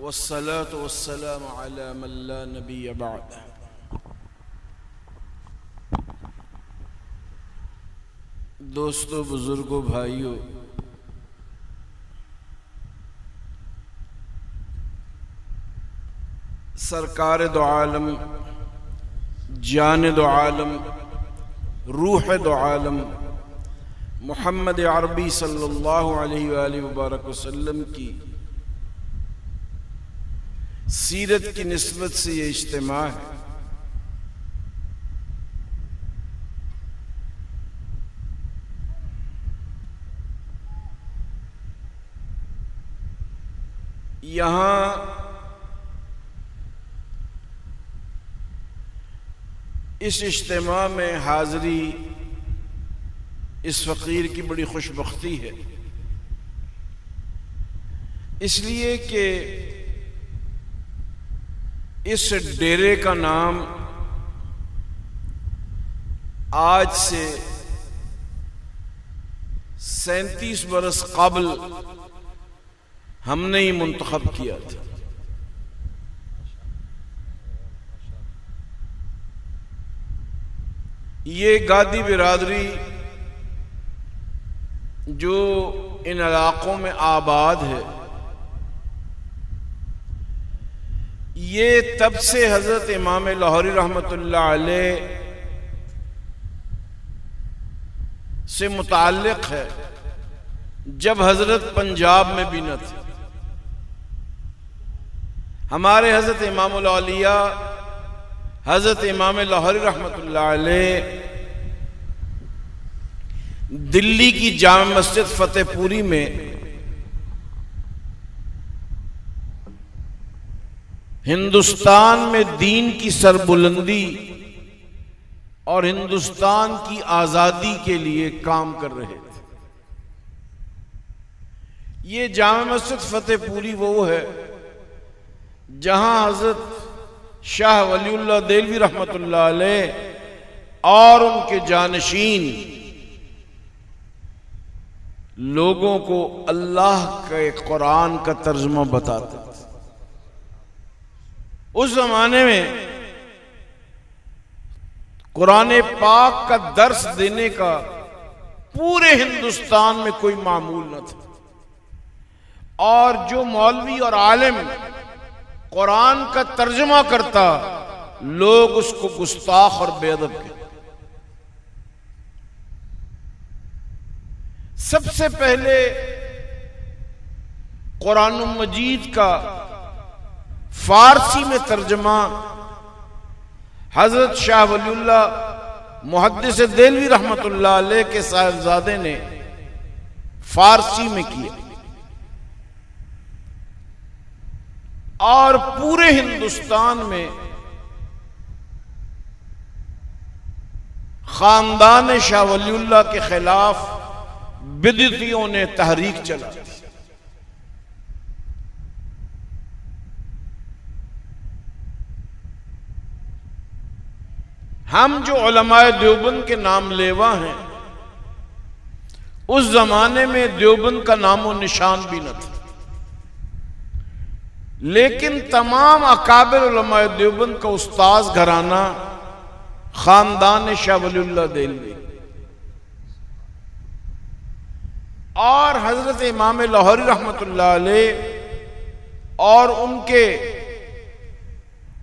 वस्सलातु वस्सलामु अला मन ला नबिय्य बअद। दोस्तों, बुजुर्गों, भाइयों, सरकार दो आलम, जान दो आलम, रूह दो आलम मुहम्मद अरबी सल्लल्लाहु अलैहि वसल्लम की सीरत की निस्बत से ये इज्तिमा है। यहाँ इस इज्तिमा में हाज़री इस फ़कीर की बड़ी खुशबख्ती है, इसलिए कि इस डेरे का नाम आज से 37 बरस कबल हमने ही मुंतखब किया था। ये गादी बिरादरी जो इन इलाकों में आबाद है, ये तब से हजरत इमाम लाहौरी रहमतुल्लाह अलैह से मुताल्लिक़ है, जब हजरत पंजाब में भी न थे। हमारे हजरत इमामुल औलिया हजरत इमाम लाहौरी रहमतुल्लाह अलैह दिल्ली की जामा मस्जिद फतेहपुरी में हिंदुस्तान में दीन की सरबुलंदी और हिंदुस्तान की आज़ादी के लिए काम कर रहे थे। ये जामा मस्जिद फतेहपुरी वो है जहां हजरत शाह वलीउल्लाह देलवी रहमतुल्लाह अलैह और उनके जानशीन लोगों को अल्लाह के कुरान का तर्जुमा बताते थे। उस जमाने में कुरान पाक का दर्स देने का पूरे हिंदुस्तान में कोई मामूल न था, और जो मौलवी और आलिम कुरान का तर्जुमा करता, लोग उसको गुस्ताख और बेअदब कहते। सबसे पहले कुरान मजीद का फारसी में तर्जमा हजरत शाह वलीउल्लाह मुहद्दिस देलवी रहमतुल्लाह अलैह के साहिबजादे ने फारसी में किया, और पूरे हिंदुस्तान में खानदान शाह वलीउल्लाह के खिलाफ बिदअतियों ने तहरीक चला दी। हम जो उलमाए देवबंद के नाम लेवा हैं, उस जमाने में देवबंद का नामो निशान भी न था, लेकिन तमाम अकाबिर उलमाए देवबंद का उस्ताद घराना खानदान शाह वलीउल्लाह देलवी और हजरत इमाम लाहौरी रहमतुल्लाह अलैह और उनके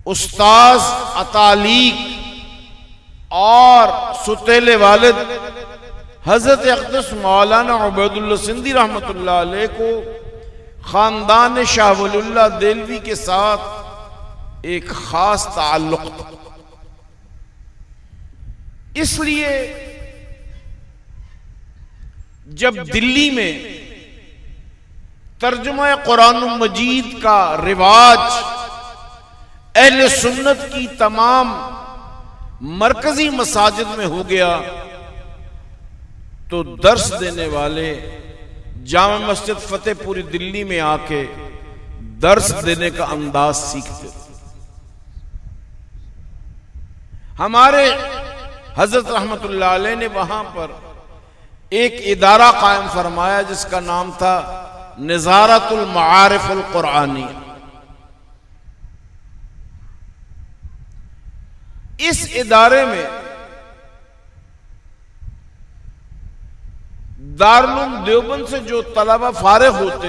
उस्ताद अतालीक और सुतेले वालिद हजरत अक़दस मौलाना उबैदुल्लाह सिंधी रहमतुल्लाह अलैह को खानदान शाह वलीउल्लाह देलवी के साथ एक खास ताल्लुक़ था। इसलिए जब दिल्ली में तर्जुमा कुरान मजीद का रिवाज अहले सुन्नत की तमाम मरकजी मसाजिद में हो गया, तो दर्स देने वाले जामा मस्जिद फतेहपुरी दिल्ली में आके दर्स देने का अंदाज सीखते थे। हमारे हजरत रहमतुल्लाह अलैह ने वहां पर एक इदारा कायम फरमाया जिसका नाम था निज़ारतुल मआरिफुल कुरानी। इस इदारे में दारुल देवबंद से जो तलबा फारिग होते,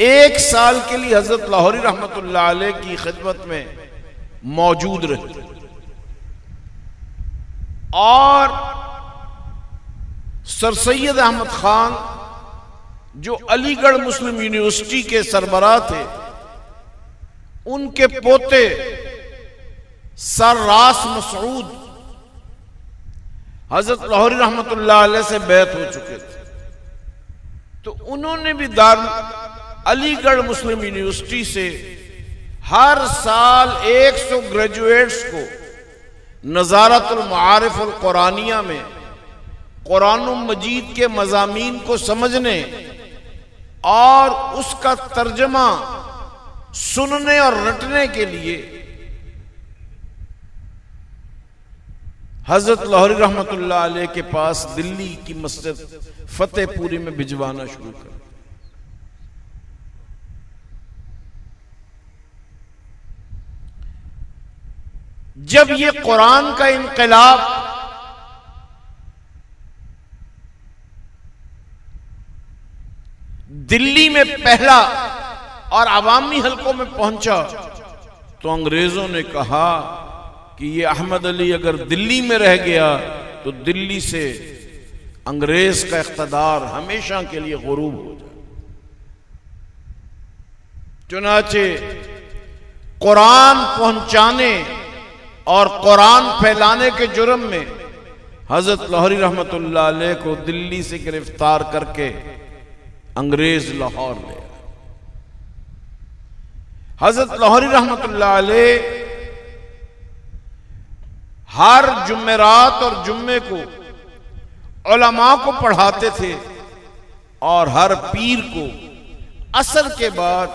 1 साल के लिए हजरत लाहौरी रहमतुल्लाह अलैह की खिदमत में मौजूद रहते और सर सैयद अहमद खान जो अलीगढ़ मुस्लिम यूनिवर्सिटी के सरबराह थे, उनके पोते सर रास मसूद हजरत लाहौरी रहमतुल्लाह अलैह से बैत हो चुके थे। तो उन्होंने भी अलीगढ़ मुस्लिम यूनिवर्सिटी से हर साल 100 ग्रेजुएट्स को नज़ारतुल मआरिफुल कुरानिया में कुरान मजीद के मज़ामीन को समझने और उसका तर्जमा सुनने और रटने के लिए हजरत लाहौरी रहमतुल्लाह अलैह के पास दिल्ली की मस्जिद फतेहपुरी में भिजवाना शुरू कर। जब ये कुरान का इनकलाब दिल्ली में पहला और अवामी हलकों में पहुंचा तो अंग्रेजों ने कहा कि ये अहमद अली अगर दिल्ली में रह गया तो दिल्ली से अंग्रेज का इख्तदार हमेशा के लिए गुरूब हो जाए। चुनाचे कुरान पहुंचाने और कुरान फैलाने के जुर्म में हजरत लाहौरी रहमतुल्लाह अलैह को दिल्ली से गिरफ्तार करके अंग्रेज लाहौर ले आए। हजरत लाहौरी रहमतुल्लाह अलैह हर जुमेरात और जुम्मे को उलमा को पढ़ाते थे और हर पीर को असर के बाद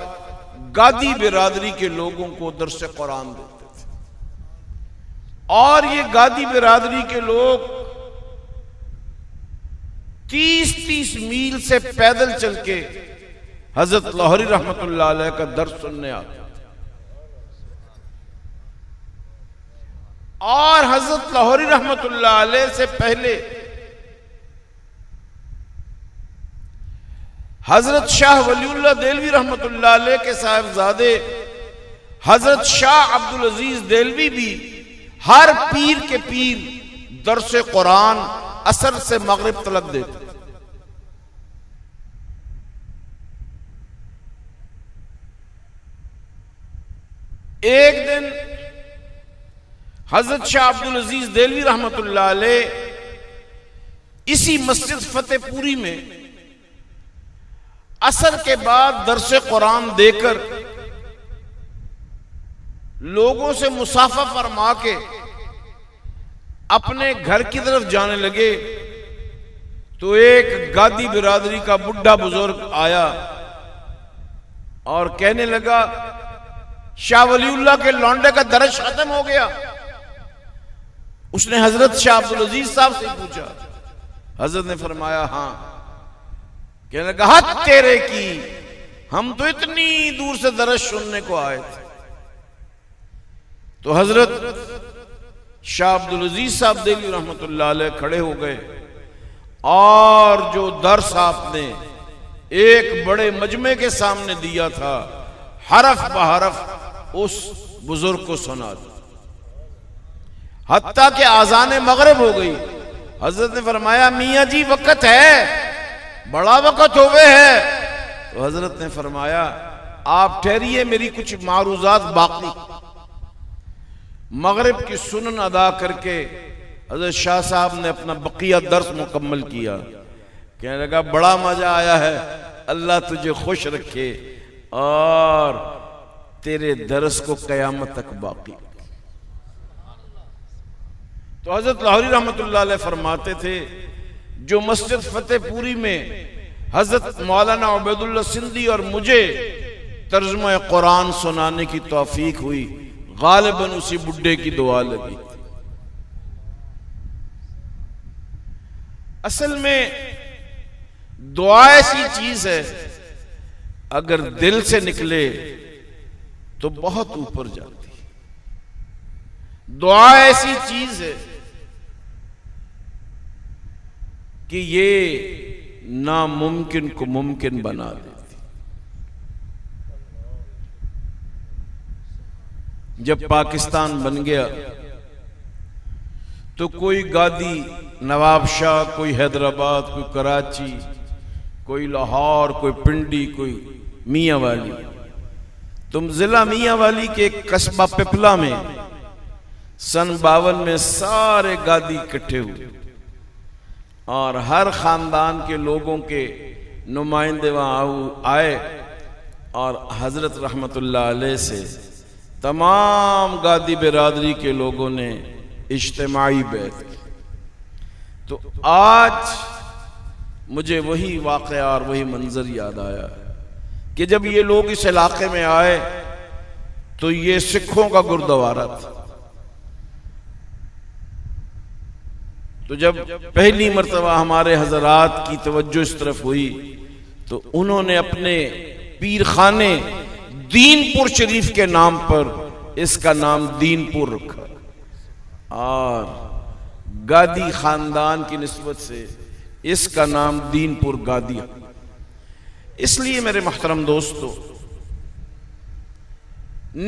गादी बिरादरी के लोगों को दर्स कुरान देते थे। और ये गादी बिरादरी के लोग 30-30 मील से पैदल चल के हजरत लाहौरी रहमतुल्लाह अलैह का दर्स सुनने आते थे। और हजरत लाहौरी रहमतुल्लाह अलैह से पहले हजरत शाह वलीउल्लाह देलवी रहमतुल्लाह अलैह के साहिबजादे हजरत शाह अब्दुल अजीज देलवी भी हर पीर के पीर दर्स कुरान असर से मगरिब तलक देते। एक दिन हजरत शाह अब्दुल अजीज देलवी रहमतुल्लाह अलैह इसी मस्जिद फतेहपुरी में असर के बाद दर्स कुरान देकर लोगों से मुसाफा फरमा के अपने घर की तरफ जाने लगे तो एक गादी बिरादरी का बुढ़ा बुजुर्ग आया और कहने लगा, शाह वलीउल्लाह के लौंडे का दर्श खत्म हो गया। उसने हजरत शाह अब्दुल अजीज साहब से पूछा। हजरत ने फरमाया हाँ। कहने लगा, हद तेरे की, हम तो इतनी दूर से दर्श सुनने को आए थे। तो हजरत शाह अब्दुल अजीज साहब देलवी रहमतुल्लाह अलैह खड़े हो गए और जो दर्स आपने एक बड़े मजमे के सामने दिया था, हरफ बहरफ उस बुजुर्ग को सुना दिया। हत्ता के आजाने मगरिब हो गई। हजरत ने फरमाया, मियाँ जी वक़्त है, बड़ा वक़्त हो गए है। तो हजरत ने फरमाया, आप ठहरिए, मेरी कुछ मारूजात बाकी। मगरिब की सुनन अदा करके हजरत शाह साहब ने अपना बकिया दर्स मुकम्मल किया। कहने लगा, बड़ा मजा आया है, अल्लाह तुझे खुश रखे और तेरे दर्स को कयामत तक बाकी। तो हजरत लाहौरी रहमतुल्लाह अलैह फरमाते थे, जो मस्जिद फतेहपुरी में हजरत मौलाना उबैदुल्लाह सिंधी और मुझे तर्जुमा कुरान सुनाने की तौफीक हुई, गालिबन उसी बुड्ढे की दुआ लगी। असल में दुआ ऐसी चीज है, अगर दिल से निकले तो बहुत ऊपर जाती है। दुआ ऐसी चीज है कि ये नामुमकिन को मुमकिन बना देती। जब पाकिस्तान बन गया तो कोई गादी नवाबशाह, कोई हैदराबाद, कोई कराची, कोई लाहौर, कोई पिंडी, कोई मियांवाली। तुम जिला मियांवाली के एक कस्बा पिपला में सन 52 में सारे गादी इकट्ठे हुए और हर खानदान के लोगों के नुमाइंदे वहां आए और हजरत रहमतुल्लाह अलैह से तमाम गादी बिरादरी के लोगों ने इज्तिमाई बैत की। तो आज मुझे वही वाक़या और वही मंजर याद आया कि जब ये लोग इस इलाके में आए तो ये सिखों का गुरुद्वारा था। तो जब पहली मर्तबा हमारे हजरात की तवज्जो इस तरफ हुई तो उन्होंने अपने पीर खाने दीनपुर शरीफ के नाम पर इसका नाम दीनपुर रखा और गादी खानदान की निस्बत से इसका नाम दीनपुर गादिया। इसलिए मेरे मोहतरम दोस्तों,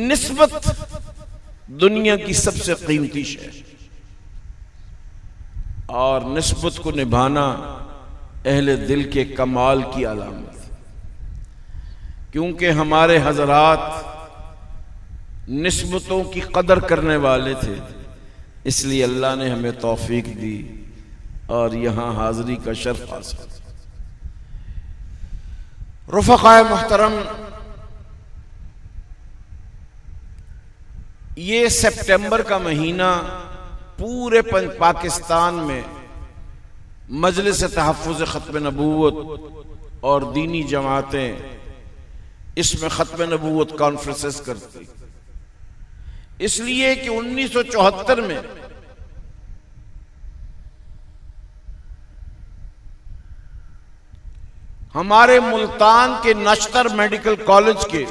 निस्बत दुनिया की सबसे कीमती शय और निस्बत को निभाना अहले दिल के कमाल की अलामत। क्योंकि हमारे हजरात निस्बतों की कदर करने वाले थे, इसलिए अल्लाह ने हमें तौफीक दी और यहां हाजिरी का शर्फ हासिल। रुफ़क़ाए मुहतरम, ये सितंबर का महीना पूरे पाकिस्तान में मजलिस तहफ़्फ़ुज़ ख़त्म नबूवत और दीनी जमातें इसमें ख़त्म नबूवत कॉन्फ्रेंसेस करती। इसलिए कि 1974 में हमारे मुल्तान के नश्तर मेडिकल कॉलेज के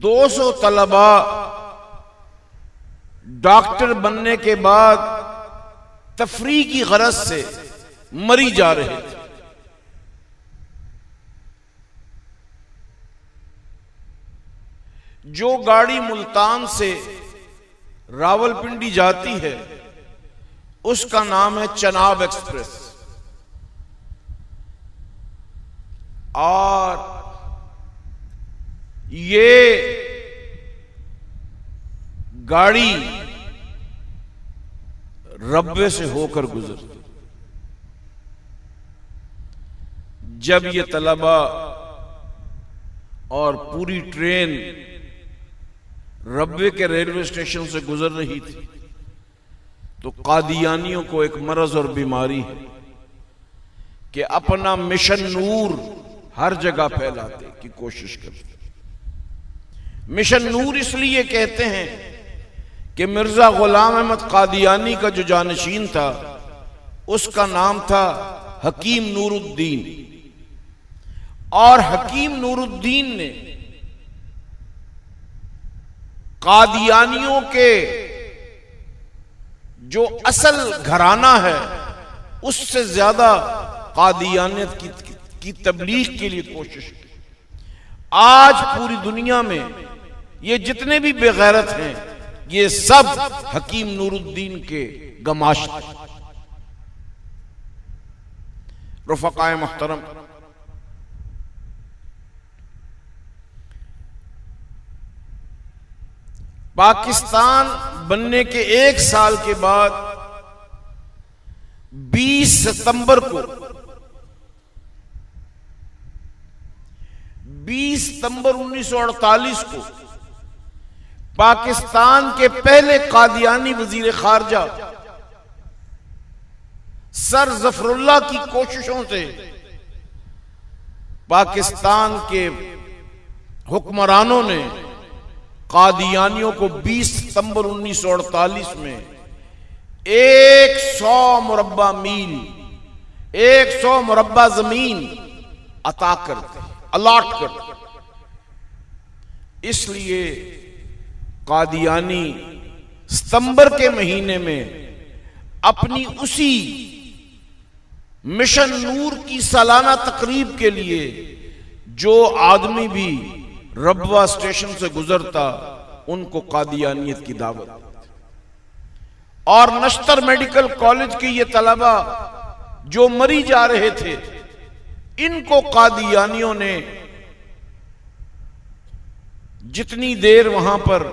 200 तलबा डॉक्टर बनने के बाद तफरीह की गरज से मरी जा रहे थे। जो गाड़ी मुल्तान से रावलपिंडी जाती है उसका नाम है चनाब एक्सप्रेस और ये गाड़ी रब्बे से होकर गुजरती। जब ये तलबा और पूरी ट्रेन रब्बे के रेलवे स्टेशन से गुजर रही थी तो कादियानियों को एक मरज और बीमारी है कि अपना मिशन नूर हर जगह फैलाने की कोशिश करते। मिशन नूर इसलिए कहते हैं कि मिर्जा गुलाम अहमद कादियानी का जो जानशीन था उसका नाम था हकीम नूरुद्दीन और हकीम नूरुद्दीन ने कादियानियों के जो असल घराना है उससे ज्यादा कादियानियत की तबलीग के लिए कोशिश की। आज पूरी दुनिया में ये जितने भी बेगैरत हैं ये सब हकीम नूरुद्दीन के गमाश्त। रुफ़क़ाए मुहतरम, पाकिस्तान बनने के 1 साल के बाद 20 सितंबर को 20 सितंबर 1948 को पाकिस्तान के पहले कादियानी वजीर खारजा सर जफरुल्लाह की कोशिशों से पाकिस्तान के हुक्मरानों ने कादियानियों को 20 सितंबर 1948 में 100 मुरब्बा मील 100 मुरब्बा जमीन अता करते, अलॉट करते। इसलिए कादियानी सितंबर के महीने में अपनी उसी मिशन नूर की सालाना तकरीब के लिए जो आदमी भी रबवा स्टेशन से गुजरता उनको कादियानियत की दावत, और नश्तर मेडिकल कॉलेज के ये तलबा जो मरी जा रहे थे इनको कादियानियों ने जितनी देर वहां पर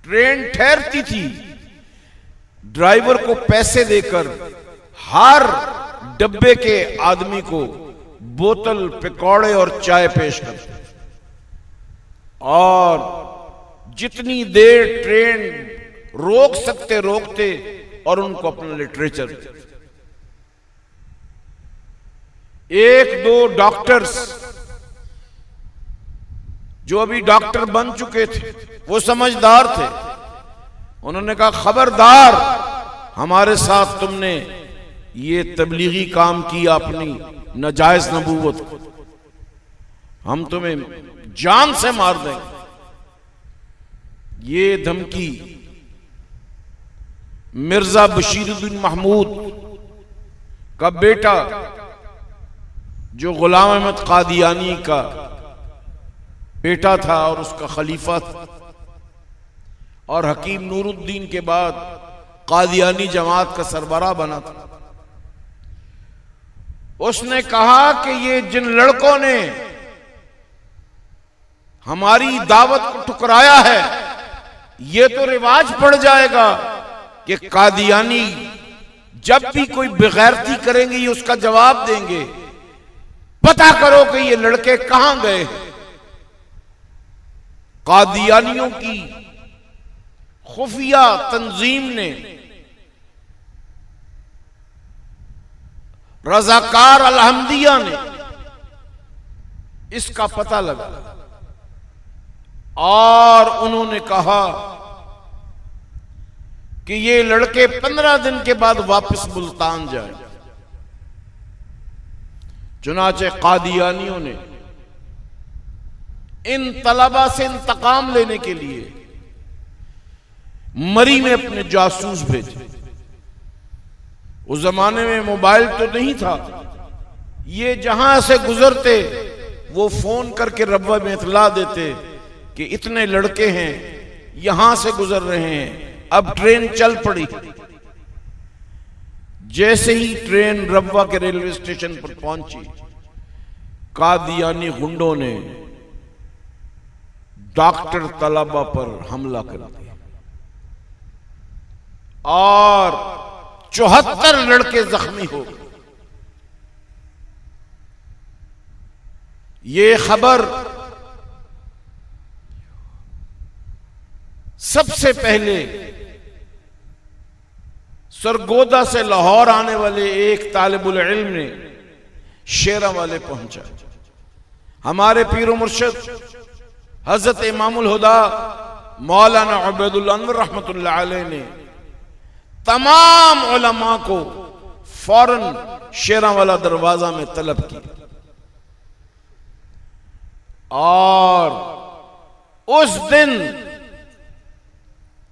ट्रेन ठहरती थी ड्राइवर को पैसे देकर हर डब्बे के आदमी को बोतल, पकौड़े और चाय पेश करते, और जितनी देर ट्रेन रोक सकते रोकते और उनको अपना लिटरेचर। एक दो डॉक्टर्स जो अभी डॉक्टर बन चुके थे वो समझदार थे, उन्होंने कहा खबरदार हमारे साथ तुमने ये तबलीगी काम किया अपनी नाजायज नबूवत को, हम तुम्हें जान से मार देंगे। ये धमकी मिर्जा बशीरुद्दीन महमूद का बेटा जो गुलाम अहमद कादियानी का बेटा था और उसका खलीफा था, और हकीम नूरुद्दीन के बाद कादियानी जमात का सरबराह बना था, उसने कहा कि ये जिन लड़कों ने हमारी दावत को ठुकराया है ये तो रिवाज पड़ जाएगा कि कादियानी जब भी कोई बेगैरती करेंगे ये उसका जवाब देंगे, पता करो कि ये लड़के कहां गए। कादियानियों की खुफिया तंजीम ने, रजाकार अलहमदिया ने इसका पता लगा और उन्होंने कहा कि ये लड़के 15 दिन के बाद वापस मुल्तान जाए। चुनाचे कादियानियों ने इन तलबा से इंतकाम लेने के लिए मरी में अपने जासूस भेजे। उस जमाने में मोबाइल तो नहीं था, ये जहां से गुजरते वो फोन करके रब्वा में इतला देते कि इतने लड़के हैं यहां से गुजर रहे हैं, अब ट्रेन चल पड़ी। जैसे ही ट्रेन रब्वा के रेलवे स्टेशन पर पहुंची कादियानी गुंडों ने डॉक्टर तलबा पर हमला कर दिया और 74 लड़के जख्मी हो गए। ये खबर सबसे पहले सरगोदा से लाहौर आने वाले एक तालिबुल इल्म ने शेरावाले पहुंचा। हमारे पीरो मुर्शिद हजरत इमामुल हुदा मौलाना उबैदुल अनवर रहमतुल्लाह अलैह ने तमाम उलमा को फौरन शेरावाला दरवाजा में तलब की और उस दिन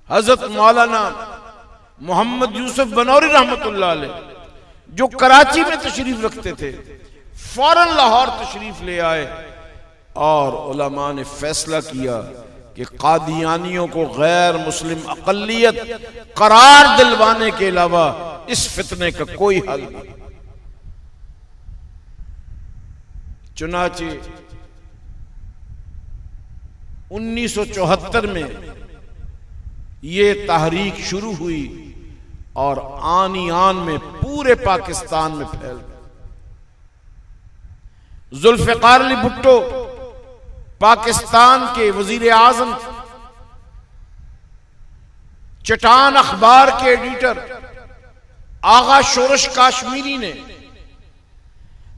हजरत मौलाना मोहम्मद यूसुफ बनौरी रहमतुल्लाह अलैह जो कराची में तशरीफ रखते थे फौरन लाहौर तशरीफ ले आए और उलमा ने फैसला किया कि कादियानियों को गैर मुस्लिम अक़लियत करार दिलवाने के अलावा इस फितने का कोई हल नहीं। चुनाचे 1974 में ये तहरीक शुरू हुई और आनी आन में पूरे पाकिस्तान में फैल गई। जुल्फ़िकार अली भुट्टो पाकिस्तान के वजीर आजम, चटान अखबार के एडिटर आगा शोरश काश्मीरी ने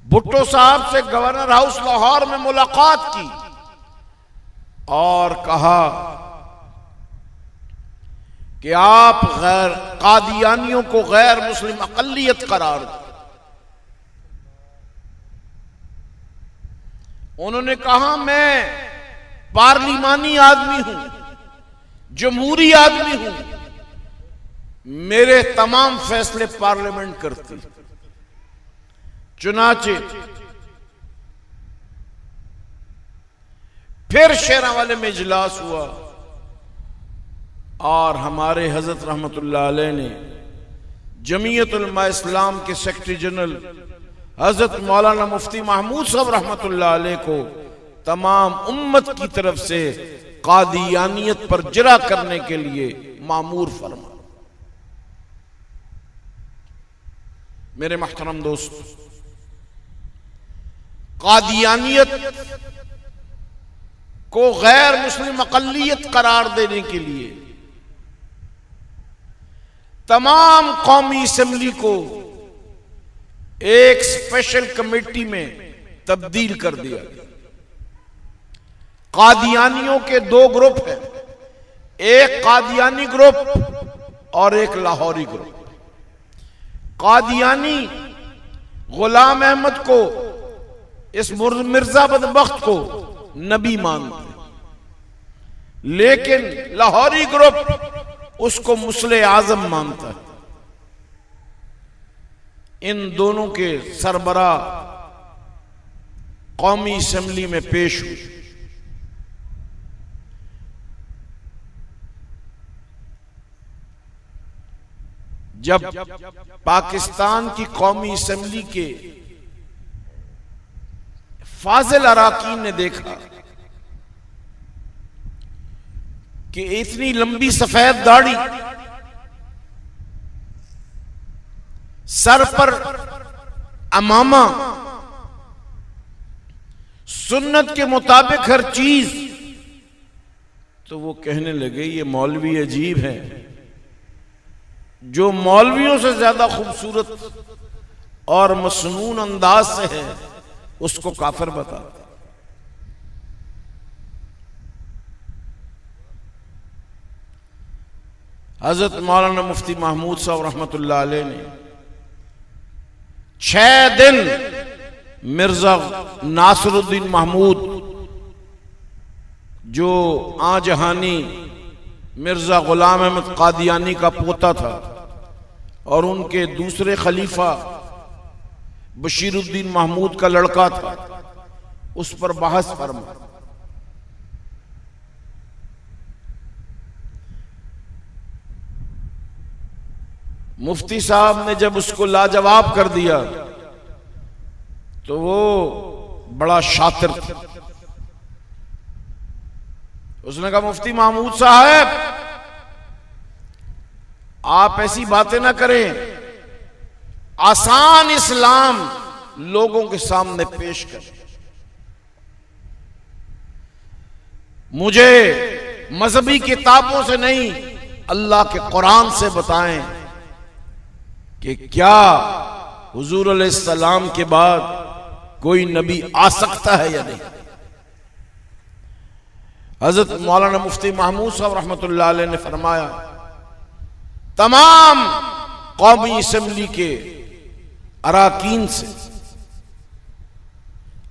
भुट्टो साहब से गवर्नर हाउस लाहौर में मुलाकात की और कहा कि आप गैर कादियानियों को गैर मुस्लिम अक़लियत करार दो। उन्होंने कहा मैं पार्लिमानी आदमी हूं, जमहूरी आदमी हूं, मेरे तमाम फैसले पार्लियामेंट करती। चुनाचे फिर शेरावाले में इजलास हुआ और हमारे हजरत रहमतुल्लाह अलैह ने जमीयत उलमा इस्लाम के सेक्रेटरी जनरल हजरत मौलाना मुफ्ती महमूद साहब रहमतुल्लाह अलैह को तमाम उम्मत की तरफ से कादियानियत पर जरा करने के लिए मामूर फरमा। मेरे महतरम दोस्त, कादियानियत को गैर मुस्लिम अक़लियत करार देने के लिए तमाम कौमी असेंबली को एक स्पेशल कमेटी में तब्दील कर दिया। कादियानियों के दो ग्रुप हैं, एक कादियानी ग्रुप और एक लाहौरी ग्रुप। कादियानी गुलाम अहमद को, इस मिर्जा बदबख्त को नबी मानते, लेकिन लाहौरी ग्रुप उसको मुस्ले आजम मानता है। इन दोनों के सरबरा कौमी असेंबली में पेश हुए। जब पाकिस्तान की कौमी असेंबली के फाजिल अराकीन ने देखा कि इतनी लंबी सफेद दाढ़ी, सर पर अमामा, सुन्नत के मुताबिक हर चीज, तो वो कहने लगे ये मौलवी अजीब है, जो मौलवियों से ज्यादा खूबसूरत और मसनून अंदाज से है उसको काफिर बताते। हजरत मौलाना मुफ्ती महमूद साहब रहमतुल्लाह अलैह ने 6 दिन मिर्जा नासरुद्दीन महमूद, जो आजहानी मिर्जा गुलाम अहमद कादियानी का पोता था और उनके दूसरे खलीफा बशीरुद्दीन महमूद का लड़का था, उस पर बहस फरमा। मुफ्ती साहब ने जब उसको लाजवाब कर दिया तो वो बड़ा शातिर था। उसने कहा मुफ्ती महमूद साहब, आप ऐसी बातें ना करें, आसान इस्लाम लोगों के सामने पेश करें। मुझे मजहबी किताबों से नहीं, अल्लाह के कुरान से बताएं कि क्या हुजूर अलैहिस्सलाम के बाद कोई नबी आ सकता है या नहीं। हजरत मौलाना मुफ्ती महमूद साहब रहमतुल्लाह अलैह ने फरमाया, तमाम कौमी असेंबली के अराकीन से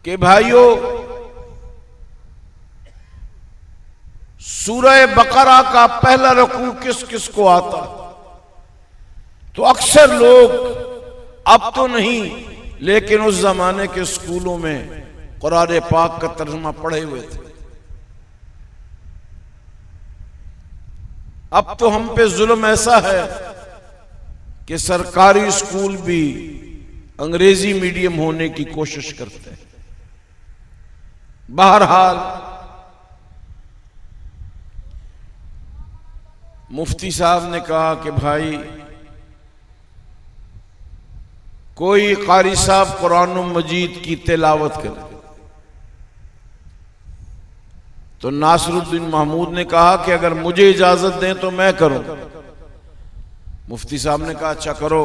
कि भाइयों, सूरह बकरा का पहला रुकू किस किस को आता, तो अक्सर लोग, अब तो नहीं लेकिन उस जमाने के स्कूलों में कुरान पाक का तर्जुमा पढ़े हुए थे। अब तो हम पे जुल्म ऐसा है कि सरकारी स्कूल भी अंग्रेजी मीडियम होने की कोशिश करते हैं। बहरहाल मुफ्ती साहब ने कहा कि भाई, कोई कारी साहब कुरान मजीद की तिलावत करे। तो नासरुद्दीन महमूद ने कहा कि अगर मुझे इजाजत दें तो मैं करूं। मुफ्ती साहब ने कहा अच्छा करो।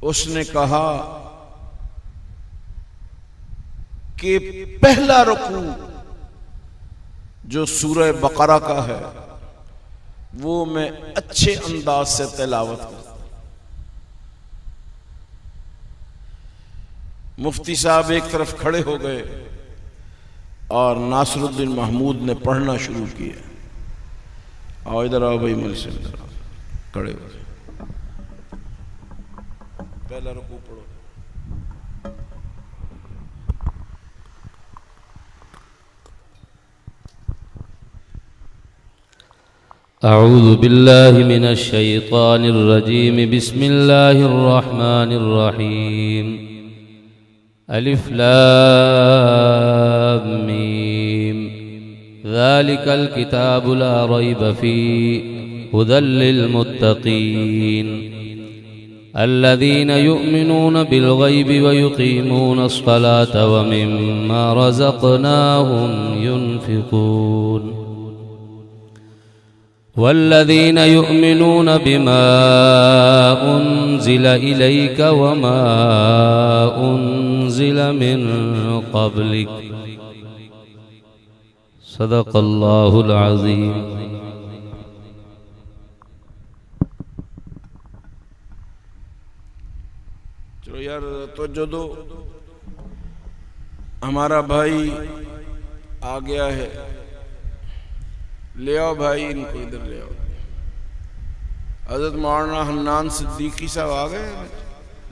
उसने कहा कि पहला रुकू जो सूरह बकरा का है वो मैं अच्छे अंदाज से तिलावत करता। मुफ्ती साहब एक तरफ खड़े हो गए और नासरुद्दीन महमूद ने पढ़ना शुरू किया। आओ इधर आओ भाई, मल से इधर आओ, खड़े हो गए। पहला रुकू पढ़ो। अऊज़ु बिल्लाहि मिनश शैतानिर रजीम, बिस्मिल्लाहिर रहमानिर रहीम। अलिफ लाम मीम, ज़ालिकल किताबु ला रैब फ़ीहि हुदल लिल मुत्तक़ीन अल्लज़ीना युमिनूना बिल ग़ैबि व युक़ीमूनस सलाता व मिम्मा रज़क़नाहुम युनफ़िक़ून वल्लज़ीना युमिनूना बिमा उन्ज़िल इलैक वमा उन्ज़िल मिन क़ब्लिक। सदक़ल्लाहुल अज़ीम। चलो यार, तो जो दो हमारा भाई आ गया है, ले आओ भाई, इनको इधर ले आओ। हज़रत मौलाना हन्नान सिद्दीकी साहब आ गए,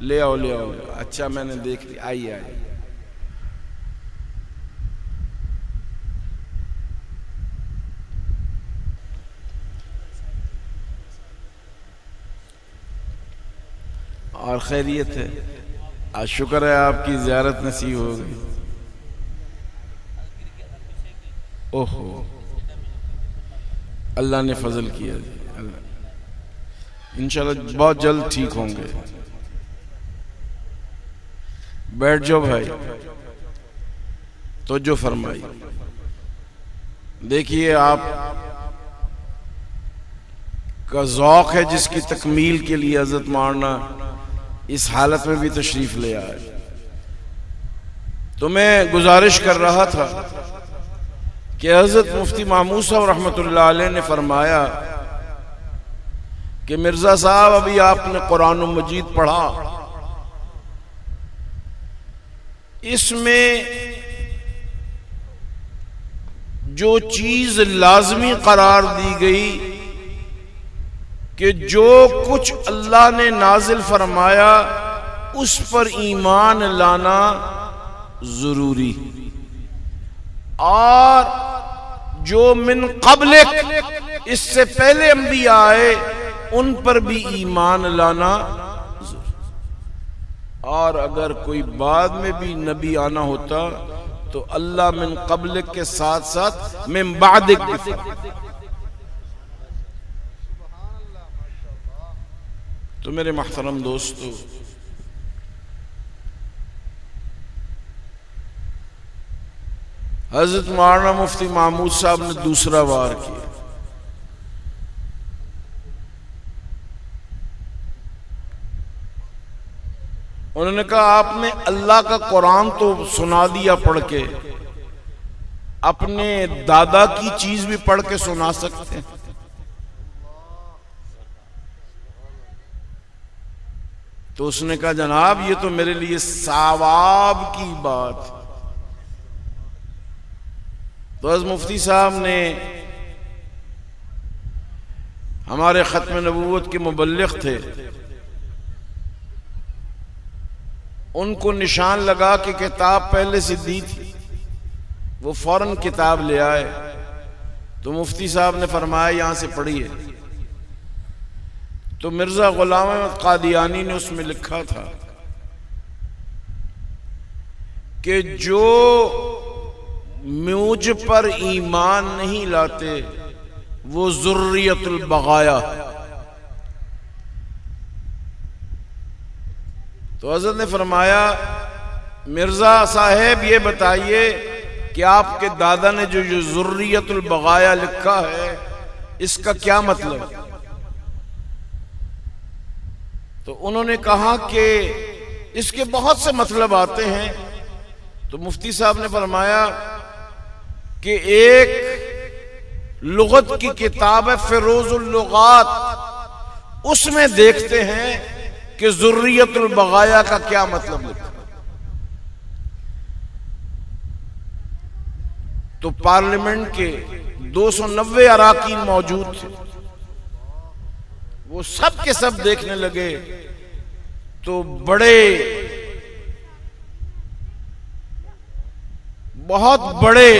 ले आओ ले आओ ले आओ। अच्छा, मैंने देख लिया, आइए आइए। और खैरियत है? आज शुक्र है आपकी ज़ियारत नसीब हो गई। ओहो, अल्लाह ने फजल किया। इंशाल्लाह बहुत जल्द ठीक होंगे। बैठ जाओ भाई, तो जो फरमाई। देखिए, आप का ज़ौक़ है जिसकी तकमील के लिए हज़रत मौलाना इस हालत में भी तशरीफ ले आए। तो मैं गुजारिश कर रहा था कि हज़रत मुफ्ती महमूद साहब रहमतुल्लाह अलैह ने फरमाया कि मिर्ज़ा साहब, अभी आपने कुरान मजीद पढ़ा, इसमें जो चीज लाजमी करार दी गई कि जो कुछ अल्लाह ने नाजिल फरमाया उस पर ईमान लाना जरूरी, और जो मिन क़ब्लिक, इससे पहले अंबिया आए, उन पर भी ईमान लाना जरूरी। और अगर कोई बाद में भी नबी आना होता तो अल्लाह मिन क़ब्लिक के साथ साथ मिन बादिक। तो मेरे महतरम दोस्तों, हज़रत मौलाना मुफ्ती महमूद साहब ने दूसरा वार किया। उन्होंने कहा, आपने अल्लाह का कुरान तो सुना दिया पढ़ के, अपने दादा की चीज भी पढ़ के सुना सकते हैं। तो उसने कहा, जनाब ये तो मेरे लिए सवाब की बात। तो हज़रत मुफ्ती साहब ने हमारे खत्म नबूवत के मुबल्लिग थे, उनको निशान लगा कि किताब पहले से दी थी, वो फौरन किताब ले आए। तो मुफ्ती साहब ने फरमाया, यहां से पढ़िए। तो मिर्जा गुलाम अहमद कादियानी ने उसमें लिखा था कि जो मुझ पर ईमान नहीं लाते वो ज़ुर्रियतुल बगाया। तो हज़रत ने फरमाया, मिर्जा साहेब ये बताइए कि आपके दादा ने जो ज़ुर्रियतुल बगाया लिखा है, इसका क्या मतलब? तो उन्होंने कहा कि इसके बहुत से मतलब आते हैं। तो मुफ्ती साहब ने फरमाया कि एक लुगत की किताब है फिरोजुल लुगात, उसमें देखते हैं कि ज़ुर्रियतुल बगाया का क्या मतलब लिखा। तो पार्लियामेंट के 290 अराकीन मौजूद थे। वो सब के सब देखने लगे तो बहुत बड़े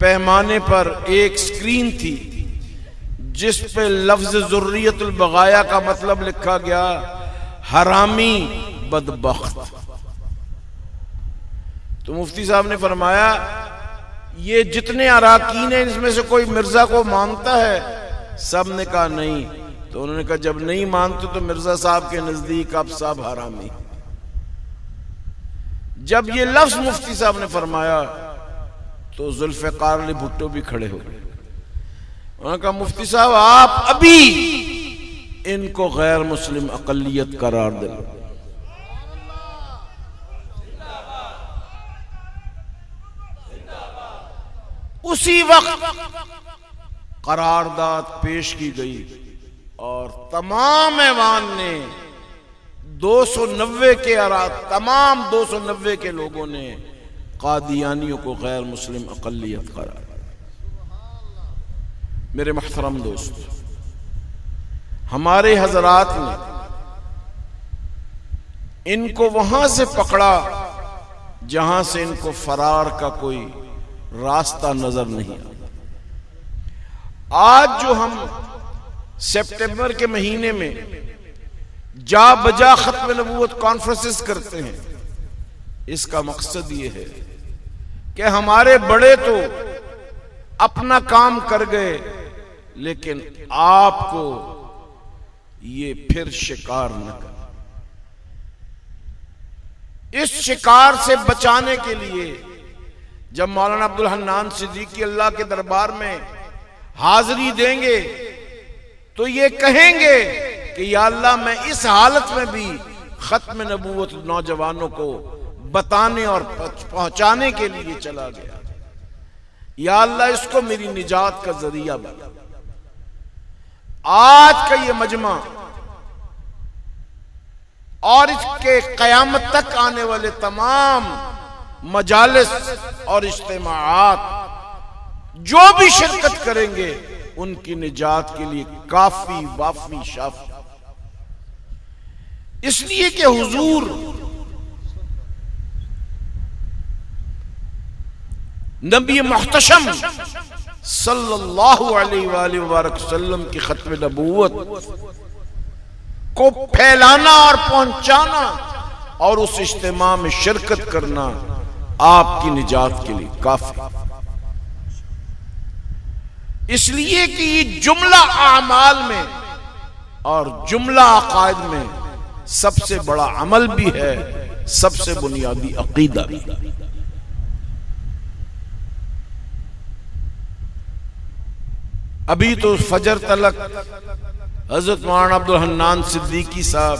पैमाने पर एक स्क्रीन थी जिस पे लफ्ज ज़ुर्रियतुल बगाया का मतलब लिखा गया हरामी बदबख्त। तो मुफ्ती साहब ने फरमाया ये जितने अराकीन हैं इसमें से कोई मिर्जा को मानता है? सब ने कहा नहीं। तो उन्होंने कहा जब नहीं मानते तो मिर्जा साहब के नजदीक आप सब हरामी। जब ये लफ्ज मुफ्ती साहब ने फरमाया तो जुल्फ़िकार अली भुट्टो भी खड़े हो गए। उन्होंने कहा मुफ्ती साहब आप अभी इनको गैर मुस्लिम अक़लियत करार दे। उसी वक्त करारदाद पेश की गई और तमाम ऐवान ने 290 के तमाम 290 के लोगों ने कादियानियों को गैर मुस्लिम अक़लियत करार। मेरे मुहतरम दोस्त, हमारे हजरात ने इनको वहां से पकड़ा जहां से इनको फरार का कोई रास्ता नजर नहीं आता। आज जो हम सितंबर के महीने में जा बजा खत्म नबूवत कॉन्फ्रेंसेस करते हैं, इसका मकसद ये है कि हमारे बड़े तो अपना काम कर गए, लेकिन आपको ये फिर शिकार न कर। इस शिकार से बचाने के लिए जब मौलाना अब्दुल हन्नान सिद्दीकी अल्लाह के दरबार में हाजिरी देंगे तो ये कहेंगे कि या अल्लाह मैं इस हालत में भी खत्म नबूवत नौजवानों को बताने और पहुंचाने के लिए चला गया। या अल्लाह इसको मेरी निजात का जरिया बना। आज का ये मजमा और इसके कयामत तक आने वाले तमाम मजालिस और इज्तिमाआत जो भी शिरकत करेंगे उनकी निजात के लिए काफी वाफी शाफी। इसलिए कि हुजूर नबी मुहतशम सल्लल्लाहु अलैहि वसल्लम की खत्म नबूवत को फैलाना और पहुंचाना और उस इज्तिमा में शिरकत करना आपकी निजात के लिए काफी। इसलिए कि ये जुमला आमाल में और जुमला अकायद में सबसे बड़ा अमल भी है, सबसे बुनियादी अकीदा भी। अभी तो फजर तलक हजरत मौलाना अब्दुल हन्नान सिद्दीकी साहब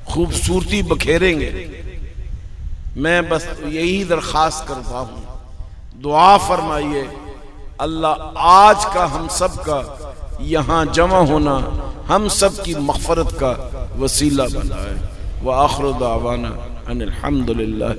खूबसूरती बखेरेंगे। मैं बस यही दरखास्त करता हूं, दुआ फरमाइए अल्लाह आज का हम सब का यहाँ जमा होना हम सब की मग़फ़रत का वसीला बनाए। व आखिर दावाना अनिल हम्दुलिल्लाह।